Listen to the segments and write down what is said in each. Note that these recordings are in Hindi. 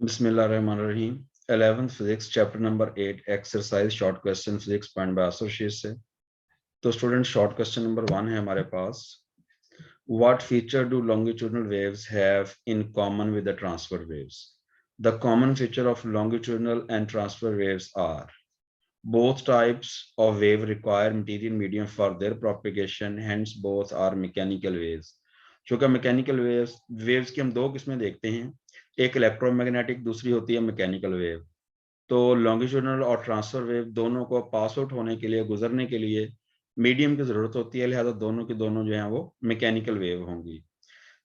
बिस्मिल्लाहिर्रहमानिर्रहीम 11th physics chapter number 8 exercise short question physics point by associate से। तो स्टूडेंट शॉर्ट क्वेश्चन नंबर 1 है हमारे पास। What feature do longitudinal waves have in common with the transverse waves? The common feature of longitudinal and transverse waves are both types of wave require material medium for their propagation, hence both are mechanical waves। चूंकि मैकेनिकल वेव्स की हम दो किस्में देखते हैं, एक इलेक्ट्रोमैग्नेटिक, दूसरी होती है मैकेनिकल वेव। तो लॉन्गिट्यूडनल और ट्रांसफर वेव दोनों को पास आउट होने के लिए, गुजरने के लिए मीडियम की जरूरत होती है, लिहाजा दोनों की दोनों जो है वो मैकेनिकल वेव होंगी।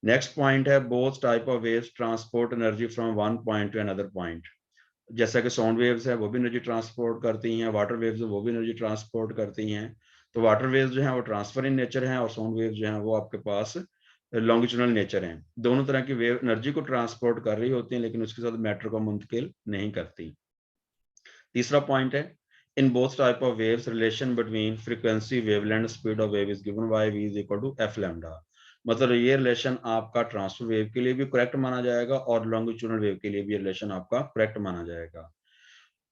नेक्स्ट पॉइंट है both type of waves transport energy from one point two another point. जैसा कि साउंड वेव्स है वो भी एनर्जी ट्रांसपोर्ट करती हैं, वाटर वेव्स है वो भी एनर्जी ट्रांसपोर्ट करती हैं। तो वाटर वेव्स जो हैं वो ट्रांसफर इन नेचर हैं और साउंड वेव्स जो हैं वो आपके पास लॉन्गिट्यूडनल नेचर हैं। दोनों तरह की वेव एनर्जी को ट्रांसपोर्ट कर रही होती हैं, लेकिन उसके साथ मैटर को मुंतकिल नहीं करती। तीसरा पॉइंट है in both type of waves relation between frequency wavelength speed of wave is given by v is equal to f lambda. मतलब ये रिलेशन आपका ट्रांसफर वेव के लिए भी करेक्ट माना जाएगा और लॉन्गिट्यूडनल वेव के लिए भी रिलेशन आपका करेक्ट माना जाएगा।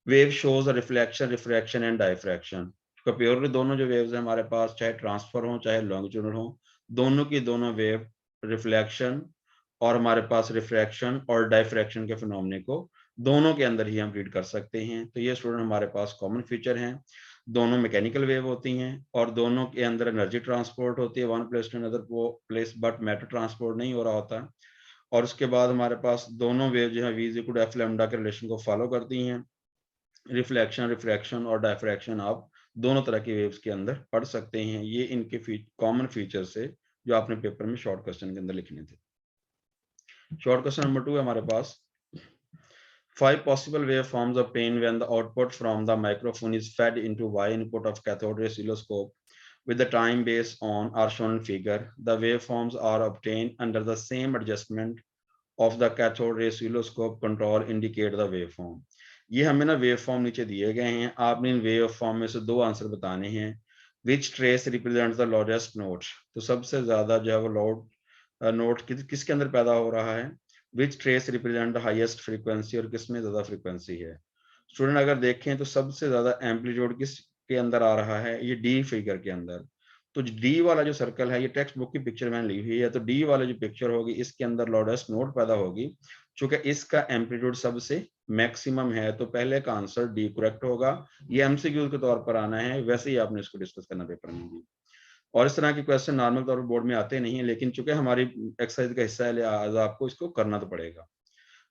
Wave shows reflection, refraction and diffraction. Purely दोनों जो वेव्स हैं हमारे पास, चाहे ट्रांसफर हो चाहे लॉन्गिट्यूडनल हो, दोनों की दोनों वेव रिफ्लेक्शन और हमारे पास रिफ्रैक्शन और डायफ्रैक्शन के फिनोमेना को दोनों के अंदर ही हम रीड कर सकते हैं। तो ये स्टूडेंट हमारे पास कॉमन फीचर हैं। दोनों मैकेनिकल वेव होती हैं और दोनों के अंदर एनर्जी ट्रांसपोर्ट होती है one place to another place, but matter transport नहीं हो रहा होता। और उसके बाद हमारे पास दोनों वेव जो है v is equal to f lambda के रिलेशन को फॉलो करती हैं। रिफ्लेक्शन, रिफ्रैक्शन और डायफ्रैक्शन आप दोनों तरह की वेव्स के अंदर पढ़ सकते हैं। ये इनके कॉमन फीचर्स है जो आपने पेपर में शॉर्ट क्वेश्चन के अंदर लिखने थे। शॉर्ट क्वेश्चन नंबर 2 है हमारे पास। 5 possible waveforms obtained when the output from the microphone is fed into Y input of cathode ray oscilloscope with the time base on are shown in figure. The waveforms are obtained under the same adjustment of the cathode ray oscilloscope control indicate the waveform। ये हमें ना वेवफॉर्म नीचे दिए गए हैं, आपने इन वेवफॉर्म में से दो आंसर बताने हैं। Which trace represents the largest note. तो सबसे ज्यादा जो है वो लाउड नोट किसके अंदर पैदा हो रहा है। Which trace represent the highest frequency, और किसमें ज्यादा फ्रीक्वेंसी है। स्टूडेंट अगर देखें तो सबसे ज्यादा एम्पलीट्यूड किस के अंदर आ रहा है, ये डी फिगर के अंदर। तो डी वाला जो सर्कल है, ये टेक्स्ट बुक की पिक्चर मैंने ली हुई है, तो डी वाला जो पिक्चर होगी इसके अंदर लार्जेस्ट नोट पैदा होगी। चूंकि इसका एम्पलीट्यूड सबसे मैक्सिमम है, तो पहले का आंसर डी करेक्ट होगा। ये एमसीक्यू के तौर पर आना है, वैसे ही आपने इसको डिस्कस करना पेपर में भी। और इस तरह के क्वेश्चन नॉर्मल तौर पर बोर्ड में आते नहीं है, लेकिन चूंकि हमारी एक्सरसाइज का हिस्सा है लिहाजा आपको इसको करना तो पड़ेगा।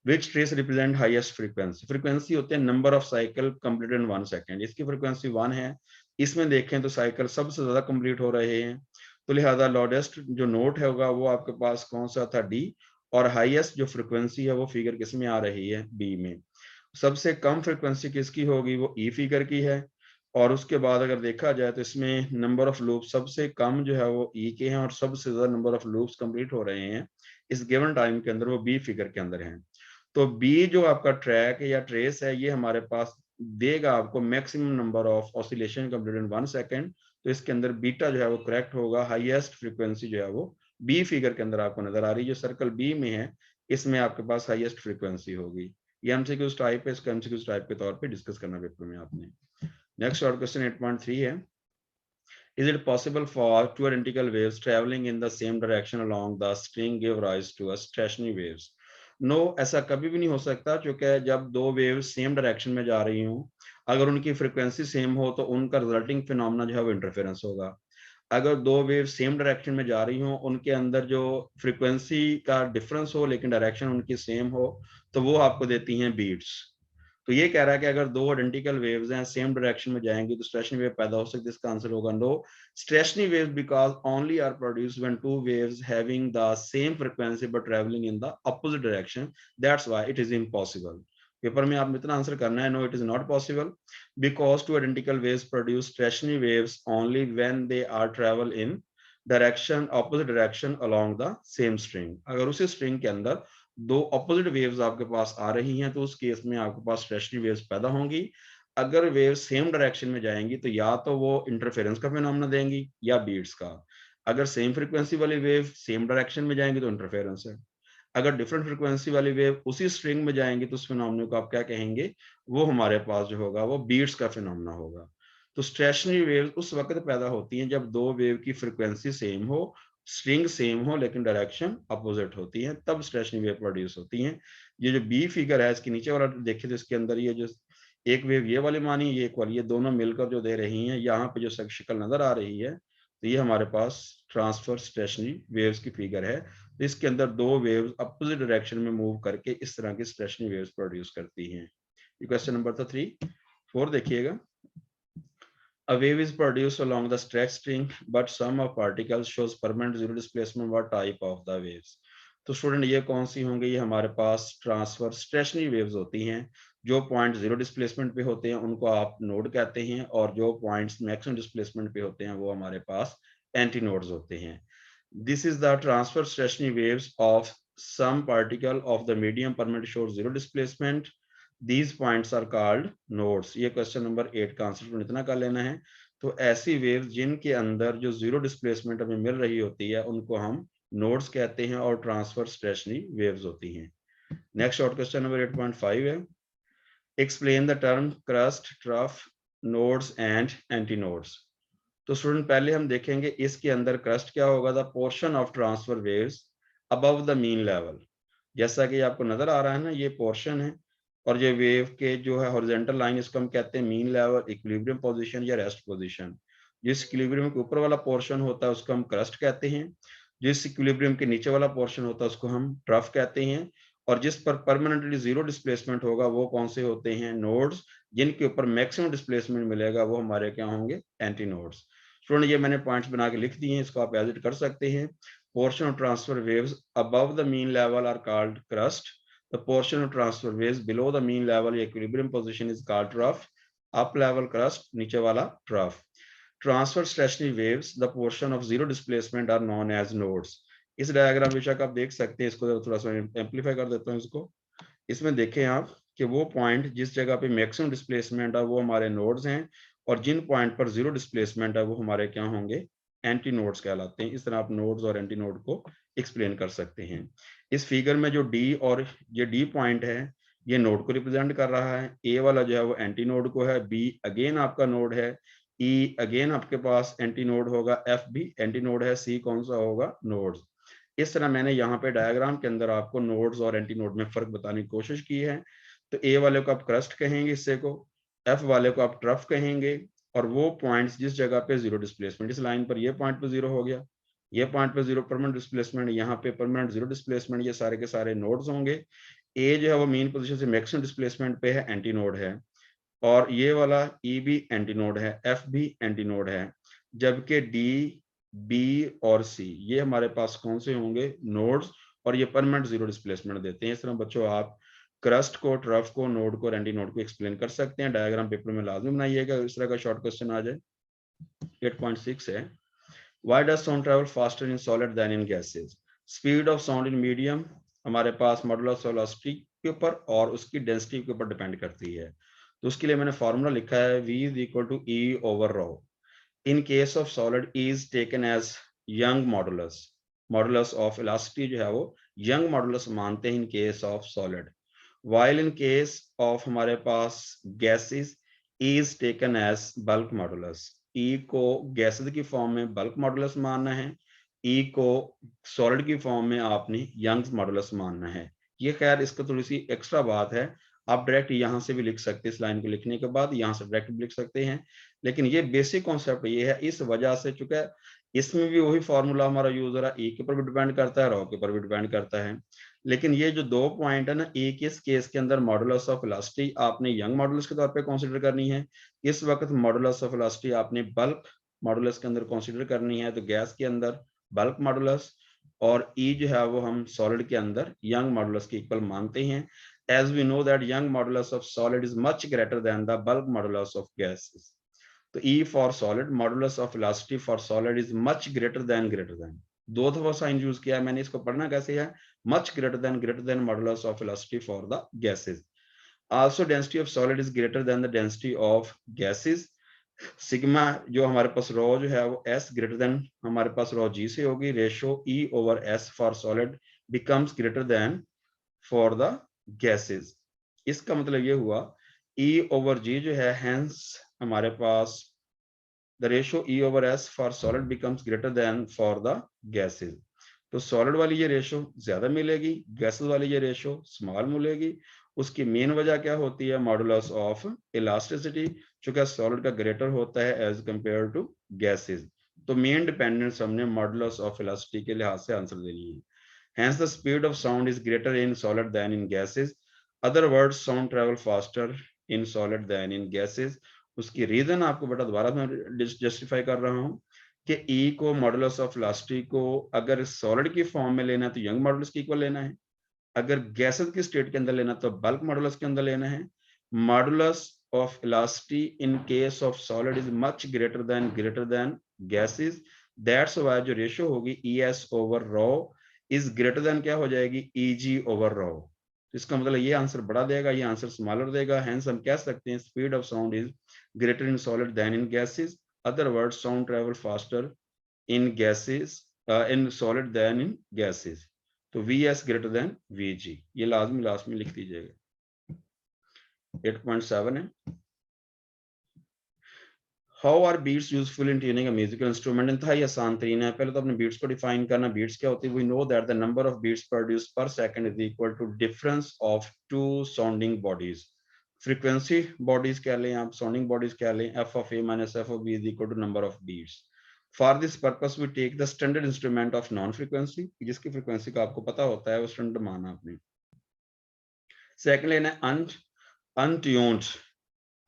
Which trace represent highest frequency. Frequency होते हैं number of cycle completed in 1 second. इसकी फ्रीक्वेंसी 1 है। इसमें देखें तो साइकिल सबसे ज्यादा कंप्लीट हो रहे हैं, तो लिहाजा लार्जेस्ट जो नोट है होगा वो आपके पास कौन सा था, डी। और हाईएस्ट जो फ्रीक्वेंसी है वो फिगर किस में आ रही है, बी में। सबसे कम फ्रीक्वेंसी किसकी होगी, वो ई फिगर की है। और उसके बाद अगर देखा जाए तो इसमें नंबर ऑफ लूप सबसे कम जो है वो ई के हैं, और सबसे ज्यादा नंबर ऑफ लूप्स कंप्लीट हो रहे हैं इस गिवन टाइम के अंदर, वो बी फिगर के अंदर हैं। तो बी जो आपका ट्रैक है या ट्रेस है, ये हमारे पास देगा आपको maximum number of oscillation complete in 1 second. तो इसके अंदर बीटा जो है वो करेक्ट होगा। हाईएस्ट फ्रीक्वेंसी जो है वो बी फिगर के अंदर आपको नजर आ रही है, जो सर्कल बी में है इसमें आपके पास हाईएस्ट फ्रीक्वेंसी होगी। ये एमसीक्यूज टाइप है, इसको एमसीक्यूज टाइप के तौर पे डिस्कस करना पेपर में आपने। नेक्स्ट शॉर्ट क्वेश्चन 8.3 है। Is it possible for two identical waves traveling in the same direction along the string give rise to a stationary waves? No, ऐसा कभी भी नहीं हो सकता, क्योंकि जब दो वेव्स सेम डायरेक्शन में जा रही हों, अगर उनकी फ्रीक्वेंसी सेम हो तो उनका रिजल्टिंग फिनोमेना जो है वो इंटरफेरेंस होगा। अगर दो वेव सेम डायरेक्शन में जा रही हो, उनके अंदर जो फ्रीक्वेंसी का डिफरेंस हो लेकिन डायरेक्शन उनकी सेम हो, तो वो आपको देती हैं बीट्स। तो ये कह रहा है कि अगर दो आइडेंटिकल वेव्स हैं सेम डायरेक्शन में जाएंगी तो स्टेशनरी वेव पैदा हो सकती है। इसका आंसर होगा no. Stationary waves because only are produced when two waves having the same frequency but travelling in the opposite direction, that's why it is impossible. Paper में आप इतना आंसर करना है, no it is not possible because two identical waves produce stationary waves only when they are travel in direction opposite direction along the same string. अगर उसी स्ट्रिंग के अंदर दो ऑपोजिट वेव्स आपके पास आ रही हैं तो उस केस में आपके पास स्टेशनरी वेव्स पैदा होंगी। अगर वेव सेम डायरेक्शन में जाएंगी तो या तो वो इंटरफेरेंस का फिनोमेना देंगी या बीट्स का। अगर सेम फ्रीक्वेंसी वाली वेव सेम डायरेक्शन में जाएंगी तो इंटरफेरेंस है। अगर डिफरेंट फ्रिक्वेंसी वाली वेव उसी स्ट्रिंग में जाएंगी तो उस फिनोमेना को आप क्या कहेंगे, वो हमारे पास जो होगा वो बीट्स का फिनोमेना होगा। तो स्टेशनरी वेव उस वक्त पैदा होती हैं जब दो वेव की फ्रिक्वेंसी सेम हो, स्ट्रिंग सेम हो, लेकिन डायरेक्शन अपोजिट होती है, तब स्टेशनरी वेव प्रोड्यूस होती हैं। ये जो बी फिगर है इसके नीचे वाला देखिए तो इसके अंदर ये जो एक वेव ये वाली मानी, ये एक वाली, ये दोनों मिलकर जो दे रही हैं, यहाँ पे जो शक्ल नजर आ रही है, तो ये हमारे पास ट्रांसफर स्टेशनरी वेव्स की फिगर है। तो इसके अंदर दो वेव्स अपोजिट डायरेक्शन में मूव करके इस तरह की स्टेशनरी वेव्स प्रोड्यूस करती हैं। ये क्वेश्चन नंबर था 3। 4 देखिएगा। A wave is produced along the stretched string, but sum of particles shows permanent zero displacement. What type of the waves? तो स्टूडेंट ये कौन सी होंगी, ये हमारे पास ट्रांसफर स्टेशनरी वेव्स होती हैं। जो पॉइंट जीरो डिस्प्लेसमेंट पे होते हैं उनको आप नोड कहते हैं, और जो पॉइंट्स मैक्सिमम डिस्प्लेसमेंट पे होते हैं वो हमारे पास एंटी नोड्स होते हैं। This is the transverse stationary waves of some particle of the medium permit show zero displacement. These points are called nodes। ये क्वेश्चन नंबर 8 का आंसर इतना कर लेना है। तो ऐसी वेव्स जिनके अंदर जो जीरो डिस्प्लेसमेंट हमें मिल रही होती है उनको हम नोड्स कहते हैं और ट्रांसफर स्टेशनरी वेव्स होती हैं। नेक्स्ट शॉर्ट क्वेश्चन नंबर 8.5 है। Explain the term crust, trough, nodes and anti nodes. तो स्टूडेंट पहले हम देखेंगे इसके अंदर क्रस्ट क्या होगा, the portion of transfer waves above the mean level. जैसा कि आपको नजर आ रहा है ना, ये पोर्शन है, और ये वेव के जो है हॉरिजॉन्टल लाइन, इसको हम कहते हैं मीन लेवल, इक्विलिब्रियम पोजीशन या रेस्ट पोजीशन। जिस इक्विलिब्रियम के ऊपर वाला पोर्शन होता है उसको हम क्रस्ट कहते हैं, जिस इक्विलिब्रियम के नीचे वाला पोर्शन होता है उसको हम ट्रफ कहते हैं, और जिस पर परमानेंटली जीरो डिस्प्लेसमेंट होगा वो कौन से होते हैं, नोड्स। जिनके ऊपर मैक्सिमम डिस्प्लेसमेंट मिलेगा वो हमारे क्या होंगे, एंटी नोड्स। स्टूडेंट ये मैंने पॉइंट्स बना के लिख दिए हैं, इसको आप एज इट कर सकते हैं। Portion of transfer waves above the mean level are called crust. The portion of transfer waves below the mean level equilibrium position is called trough. Up level crust, नीचे वाला trough. Transfer stationary waves, the portion of zero displacement are known as nodes. इस डायग्राम बेशक आप देख सकते हैं, इसको थोड़ा सा एम्पलीफाई कर देता हूँ इसको। इसमें देखें आप कि वो पॉइंट जिस जगह पे मैक्सिमम डिस्प्लेसमेंट है वो हमारे नोड्स हैं, और जिन पॉइंट पर जीरो डिस्प्लेसमेंट है वो हमारे क्या होंगे, एंटी नोड्स कहलाते हैं। इस तरह आप नोड्स और एंटी नोड को एक्सप्लेन कर सकते हैं। इस फिगर में जो डी और ये डी पॉइंट है ये नोड को रिप्रेजेंट कर रहा है, ए वाला जो है वो एंटी नोड को है, बी अगेन आपका नोड है, ई अगेन आपके पास एंटी नोड होगा, एफ भी एंटी नोड है, सी कौन सा होगा, नोड्स। इस तरह मैंने यहाँ पे डायग्राम के अंदर आपको नोड्स और एंटी नोड में फर्क बताने की कोशिश की है। तो ए वाले को आप क्रस्ट कहेंगे, हिस्से को, एफ वाले को आप ट्रफ कहेंगे, और वो पॉइंट्स जिस जगह पे जीरो डिस्प्लेसमेंट, इस लाइन पर ये पॉइंट पे जीरो हो गया, ये पॉइंट पे जीरो परमानेंट डिस्प्लेसमेंट, यहाँ पे परमानेंट जीरो डिस्प्लेसमेंट, ये सारे के सारे नोड्स होंगे। ए जो है वो मेन पोजीशन से मैक्सिमम डिस्प्लेसमेंट पे है, एंटी नोड है, और ये वाला ई भी एंटी नोड है, एफ भी एंटी नोड है, जबकि डी, बी और सी ये हमारे पास कौन से होंगे, नोड्स, और ये परमानेंट जीरो डिस्प्लेसमेंट देते हैं। इस तरह बच्चों आप क्रस्ट को, ट्रफ को, नोड को, एंटी नोड को एक्सप्लेन कर सकते हैं। डायग्राम पेपर में लाजमी बनाइएगा, इस तरह का शॉर्ट क्वेश्चन आ जाए। 8.6 है। Why does sound travel faster in solid than in gases? Speed of sound in medium हमारे पास मॉडुलस वेलोसिटी के ऊपर और उसकी डेंसिटी के ऊपर डिपेंड करती है। तो उसके लिए मैंने फॉर्मूला लिखा है, v is equal to e over rho. In case of solid, e is taken as young modulus. Modulus of elasticity जो है वो young modulus मानते हैं in case of solid. While in case of हमारे पास gases, e is taken as bulk modulus. E को गैसेस की फॉर्म में बल्क मॉडुलस मानना है, E को सॉलिड की फॉर्म में आपने यंग्स मॉडुलस मानना है। ये खैर इसका थोड़ी सी एक्स्ट्रा बात है, आप डायरेक्ट यहाँ से भी लिख सकते हैं, इस लाइन को लिखने के बाद यहाँ से डायरेक्ट भी लिख सकते हैं, लेकिन ये बेसिक कॉन्सेप्ट ये है। इस वजह से चूंकि इसमें भी वही फॉर्मूला हमारा यूज हो रहा है, E के ऊपर भी डिपेंड करता है, रॉ के ऊपर भी डिपेंड करता है, लेकिन ये जो दो पॉइंट है ना, एक इस केस के अंदर मॉडुलस ऑफ वेलोसिटी आपने यंग मॉडुलस के तौर पे कंसीडर करनी है, इस वक्त मॉडुलस ऑफ वेलोसिटी आपने बल्क मॉडुलस के अंदर कंसीडर करनी है। तो गैस के अंदर बल्क मॉडुलस, और ई जो है वो हम सॉलिड के अंदर यंग मॉडुलस के इक्वल मानते हैं। As we know that Young modulus of solid is much greater than the bulk modulus of gases. तो E for solid, modulus of velocity for solid is much greater than, दो दफा साइन यूज किया है मैंने, इसको पढ़ना कैसे है, much greater then modulus of velocity for the gases. Also density of solid is greater than the density of gases. Sigma जो हमारे पास रॉ जो है वो s ग्रेटर देन हमारे पास रॉ g से होगी, ratio e over s for solid becomes greater than for the gases. इसका मतलब ये हुआ E over G जो है, hence हमारे पास the ratio E over S for solid becomes greater than for the gases. तो सॉलिड वाली ये रेशो ज्यादा मिलेगी, गैसेस वाली ये रेशो स्मॉल मिलेगी। उसकी मेन वजह क्या होती है? मॉडुलस ऑफ इलास्टिसिटी, चूंकि सॉलिड का ग्रेटर होता है एज कंपेयर टू गैसेस। तो मेन डिपेंडेंस हमने मॉडुलस ऑफ इलास्टिसिटी के लिहाज से आंसर देनी है। Hence the speed of sound is greater in solid than in gases. Other words, sound travel faster in solid than in gases. उसकी रीजन आपको बेटा दोबारा मैं जस्टिफाई कर रहा हूँ कि E को मॉडुलस ऑफ इलास्टिसिटी को अगर सॉलिड की फॉर्म में लेना है तो यंग मॉडुलस के इक्वल लेना है, अगर गैसेस की स्टेट के अंदर लेना तो बल्क मॉडुलस के अंदर लेना है। Modulus of elasticity in case of solid is much greater then gases. That's why जो रेशियो होगी ES over raw is greater then क्या हो जाएगी? EG over raw. इसका मतलब ये आंसर बड़ा देगा, ये आंसर स्मॉलर देगा। हेंस हम कह सकते हैं speed of sound is greater in solid than in gases. Other words, sound travel faster in gases in solid than in gases. तो VS greater than VG, ये लाजमी लास्ट में लिख दीजिएगा। 8.7 है, How are beats useful in tuning a musical instrument? इंतहाई आसान तरीन है। पहले तो अपने beats को डिफाइन करना। beats क्या होती है? We know that the number of beats produced per second is equal to difference of two sounding bodies. Frequency bodies कह लें आप, sounding bodies कह लें, F of A minus F of B is equal to number of beats. For this purpose we take the standard instrument of non frequency, जिसकी frequency का आपको पता होता है, वो standard माना आपने। Second लेना है untuned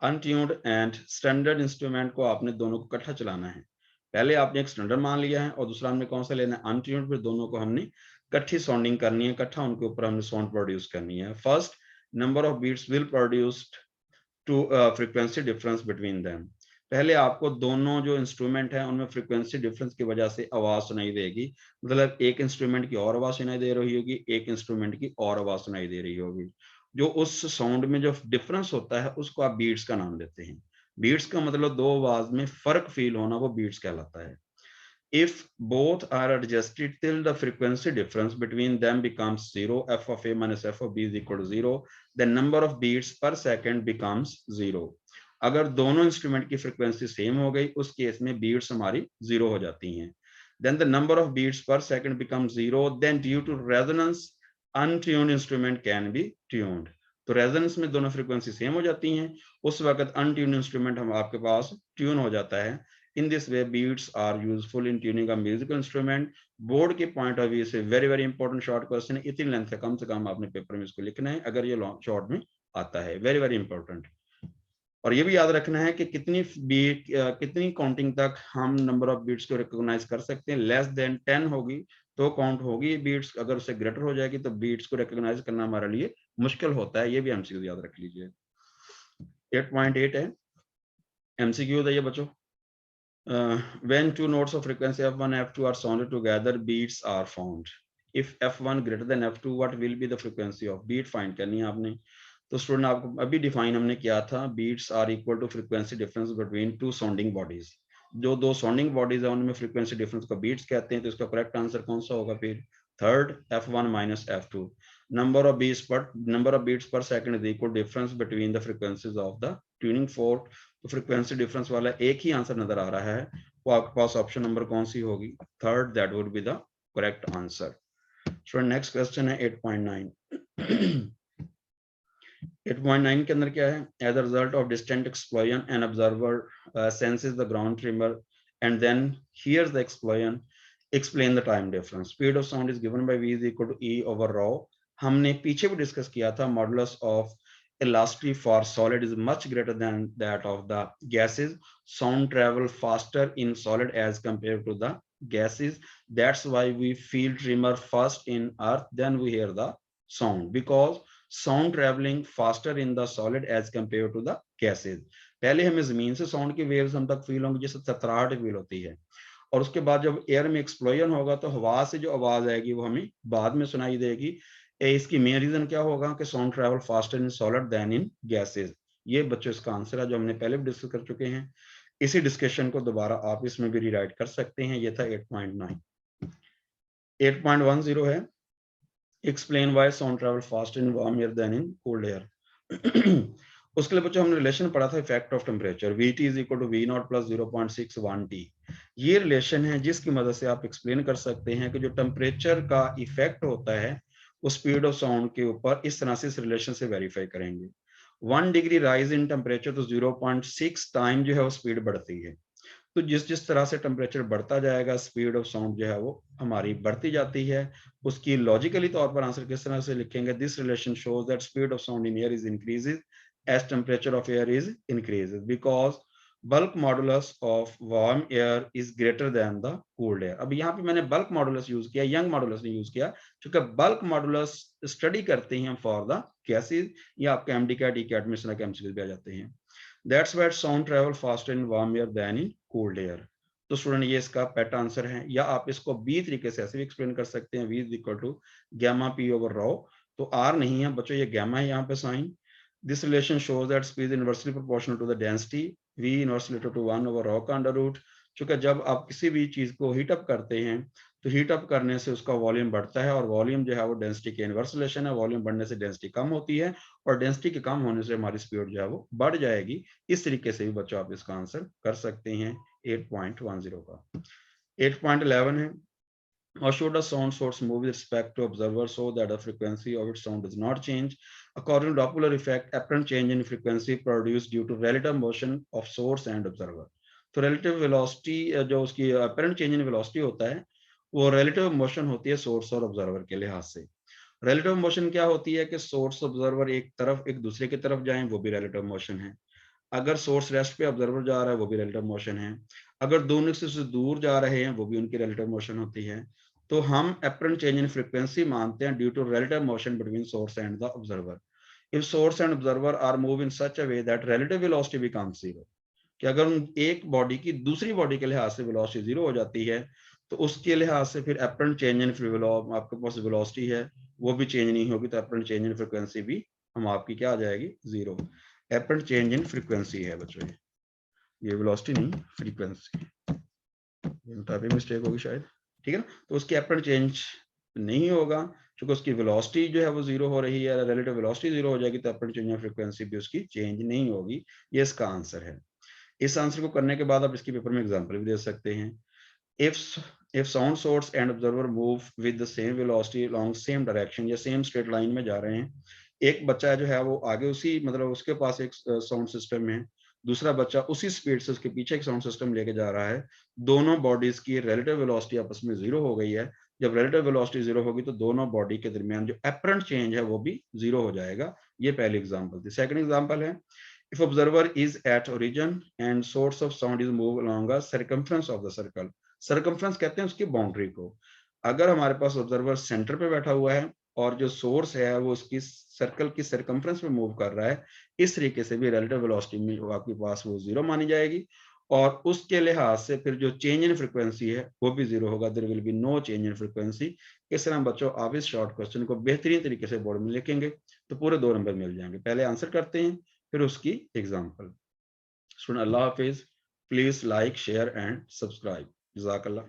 एंड स्टैंडर्ड इंस्ट्रूमेंट को आपने दोनों को इकट्ठा चलाना है। पहले आपने एक स्टैंडर्ड मान लिया है और दूसरा हमने कौन सा लेना है? अनट्यून्ड। फिर दोनों को हमने इकट्ठी साउंडिंग करनी है, इकट्ठा उनके ऊपर हमने साउंड प्रोड्यूस करनी है। First, number of beats will produced to frequency difference between them. पहले आपको दोनों जो इंस्ट्रूमेंट है उनमें फ्रीक्वेंसी डिफरेंस की वजह से आवाज सुनाई देगी। मतलब एक इंस्ट्रूमेंट की और आवाज सुनाई दे रही होगी, एक इंस्ट्रूमेंट की और आवाज सुनाई दे रही होगी। जो उस साउंड में जो डिफरेंस होता है उसको आप बीट्स का नाम देते हैं। बीट्स का मतलब दो आवाज में फर्क फील होना, वो बीट्स कहलाता है। If both are adjusted till the frequency difference between them becomes 0, f of A minus f of B is equal to 0, then number of beats per second becomes 0. अगर दोनों इंस्ट्रूमेंट की फ्रीक्वेंसी सेम हो गई, उस केस में बीट्स हमारी 0 हो जाती हैं। Then the number of beats per second becomes 0. Then due to resonance, untuned instrument can be tuned. तो रेजोनेंस में दोनों फ्रीक्वेंसी सेम हो जाती हैं, उस वक्त अनट्यून्ड इंस्ट्रूमेंट हम आपके पास ट्यून हो जाता है। In this way, beats are useful in tuning a musical instrument. Board के पॉइंट ऑफ व्यू से very very important short question है। इतनी लेंथ से कम आपने पेपर में इसको लिखना है अगर ये लॉन्ग शॉर्ट में आता है। Very very important. और ये भी याद रखना है कि कितनी बीट, कितनी काउंटिंग तक हम नंबर ऑफ बीट्स को रिकॉग्नाइज कर सकते हैं। लेस देन 10 होगी तो काउंट होगी बीट्स, अगर उससे ग्रेटर हो जाएगी तो बीट्स को रिकॉग्नाइज करना हमारे लिए मुश्किल होता है। ये भी एमसीक्यू याद रख लीजिए। 8.8 है, एमसीक्यू है ये बच्चों। When two notes of frequency f1 and f2 are sounded together, beats are found. If f1 greater than f2, what will be the frequency of beat? Find करनी है आपने। तो स्टूडेंट आपको अभी डिफाइन हमने किया था, beats are equal to frequency difference between two sounding bodies. जो दो sounding bodies है उनमें frequency difference को beats कहते हैं। तो इसका करेक्ट आंसर कौन सा होगा फिर? Third, f1 minus f2. Number of beats per second is equal difference between the frequencies of the tuning fork. तो फ्रीक्वेंसी डिफरेंस वाला एक ही आंसर नजर आ रहा है, वो आपके पास ऑप्शन नंबर कौन सी होगी? Third, that would be the correct answer. Student next question है 8.9। 8.9 के अंदर क्या है? As a result of distant explosion an observer senses the ground tremor and then hears the explosion, explain the time difference. Speed of sound is given by v is equal to E over rho. हमने पीछे भी डिस्कस किया था, modulus of elasticity for solid is much greater than that of the gases. Sound travel faster in solid as compared to the gases. That's why we feel tremor first in earth, then we hear the sound, because sound traveling faster in the solid as compared to the gases. पहले हमें जमीन से साउंड की वेव्स हम तक फील होंगी, जैसे थरथराहट फील होती है, और उसके बाद जब एयर में एक्सप्लोजन होगा तो हवा से जो आवाज आएगी वो हमें बाद में सुनाई देगी। इसकी मेन रीजन क्या होगा कि sound travel faster in solid than in gases. ये बच्चों इसका आंसर है जो हमने पहले भी डिस्कस कर चुके हैं। इसी डिस्कशन को दोबारा आप इसमें भी रीराइट कर सकते हैं। ये था 8.9। 8.10 है, explain why sound travel fast in warm air than in cold air. उसके लिए बच्चों हमने रिलेशन पढ़ा था effect of temperature, VT is equal to V naught plus 0.61 T। ये रिलेशन है जिसकी मदद से आप एक्सप्लेन कर सकते हैं कि जो टेम्परेचर का इफेक्ट होता है वो स्पीड ऑफ साउंड के ऊपर, इस तरह से इस रिलेशन से वेरीफाई करेंगे। 1 डिग्री राइज इन टेम्परेचर तो 0.6 टाइम जो है वो स्पीड बढ़ती है। तो जिस जिस तरह से टेम्परेचर बढ़ता जाएगा स्पीड ऑफ साउंड जो है वो हमारी बढ़ती जाती है। उसकी लॉजिकली तौर पर आंसर किस तरह से लिखेंगे, this relation shows that speed of sound in air is increases as temperature of air is increases because bulk modulus of warm air is greater than the cold air. अब यहाँ पे मैंने बल्क मॉडुलस यूज किया, यंग मॉडुलस नहीं यूज किया, क्योंकि बल्क मॉडुलस स्टडी करते हैं फॉर द गैसेज, या आपके एमडी कैट, कैट में इस तरह के एमसीक्यूज भी आ जाते हैं। That's why sound travel faster in warm air than in cold air। तो स्टूडेंट ये इसका पेट आंसर है, या आप इसको बी तरीके से ऐसे भी एक्सप्लेन कर सकते हैं, V is equal to gamma P over rho. तो आर नहीं है बच्चों, ये गैमा है यहाँ पे sign. This relation shows that speed inversely proportional to the density, V inversely to 1 over rho का अंडर रूट। चूंकि जब आप किसी भी चीज को हीट अप करते हैं तो हीट अप करने से उसका वॉल्यूम बढ़ता है, और वॉल्यूम जो है वो डेंसिटी के इनवर्स रिलेशन है। वॉल्यूम बढ़ने से डेंसिटी कम होती है, और डेंसिटी के कम होने से हमारी स्पीड जो है वो बढ़ जाएगी। इस तरीके से भी बच्चों आप इसका आंसर कर सकते हैं 8.10 का। 8.11 है, or should a sound source move with respect to observer so that the frequency of its sound does not change? According to Doppler effect, apparent change in frequency produced due to relative motion of source and observer। तो relative velocity जो उसकी apparent change in velocity होता है वो relative motion होती है सोर्स और ऑब्जर्वर के लिहाज से। रिलेटिव मोशन क्या होती है कि सोर्स ऑब्जर्वर एक तरफ एक दूसरे की तरफ जाएं, वो भी रिलेटिव मोशन है। अगर सोर्स रेस्ट पे ऑब्जर्वर जा रहा है वो भी रिलेटिव मोशन है। अगर दोनों से दूर जा रहे हैं वो भी उनकी रिलेटिव मोशन होती है। तो हम अपरेंट चेंज इन फ्रीक्वेंसी मानते हैं due to relative motion between source and the observer. If source and observer are move in such a way that relative velocity becomes zero, कि अगर एक बॉडी की दूसरी बॉडी के लिहाज से वेलोसिटी जीरो हो जाती है तो उसके लिहाज से फिर अपरेंट चेंज इन आपके पास वेलोसिटी है वो भी चेंज नहीं होगी, तो अपरेंट चेंज इन फ्रीक्वेंसी भी हम आपकी क्या आ जाएगी, zero. Apparent change in frequency है बच्चों, ये वेलोसिटी नहीं फ्रीक्वेंसी, टाइपिंग मिस्टेक होगी शायद, ठीक है ना। तो उसकी अपरेंट चेंज नहीं होगा क्योंकि उसकी वेलोसिटी जो है वो जीरो हो रही है, रिलेटिव वेलोसिटी जीरो हो जाएगी तो अपरेंट चेंज इन फ्रीक्वेंसी भी उसकी चेंज नहीं होगी। ये इसका आंसर है। इस आंसर को करने के बाद आप इसकी पेपर में एग्जांपल भी दे सकते हैं। if sound source and observer move with the same velocity along same direction या सेम स्ट्रेट लाइन में जा रहे हैं, एक बच्चा जो है वो आगे उसी मतलब उसके पास एक साउंड सिस्टम है, दूसरा बच्चा उसी स्पीड से उसके पीछे एक साउंड सिस्टम लेके जा रहा है, दोनों बॉडीज की रिलेटिव वेलोसिटी आपस में जीरो हो गई है। जब रिलेटिव वेलोसिटी जीरो होगी तो दोनों बॉडी के दरमियान जो अपरेंट चेंज है वो भी जीरो हो जाएगा। ये पहली एग्जांपल थी। सेकंड एग्जांपल है, if observer is at origin and source of sound is move along a circumference of the circle। Circumference कहते हैं उसकी बाउंड्री को। अगर हमारे पास ऑब्जर्वर सेंटर पे बैठा हुआ है और जो सोर्स है वो उसकी सर्कल की सर्कमफ्रेंस पे मूव कर रहा है, इस तरीके से भी रिलेटिव वेलोसिटी में आपके पास वो जीरो मानी जाएगी, और उसके लिहाज से फिर जो चेंज इन फ्रीक्वेंसी है वो भी जीरो होगा, there will be no change in frequency. इस तरह बच्चों आप इस शॉर्ट क्वेश्चन को बेहतरीन तरीके से बोर्ड में लिखेंगे तो पूरे 2 नंबर मिल जाएंगे। पहले आंसर करते हैं फिर उसकी एग्जाम्पल। सुन, अल्लाह हाफिज। Please like share and subscribe. जज़ाकल्लाह।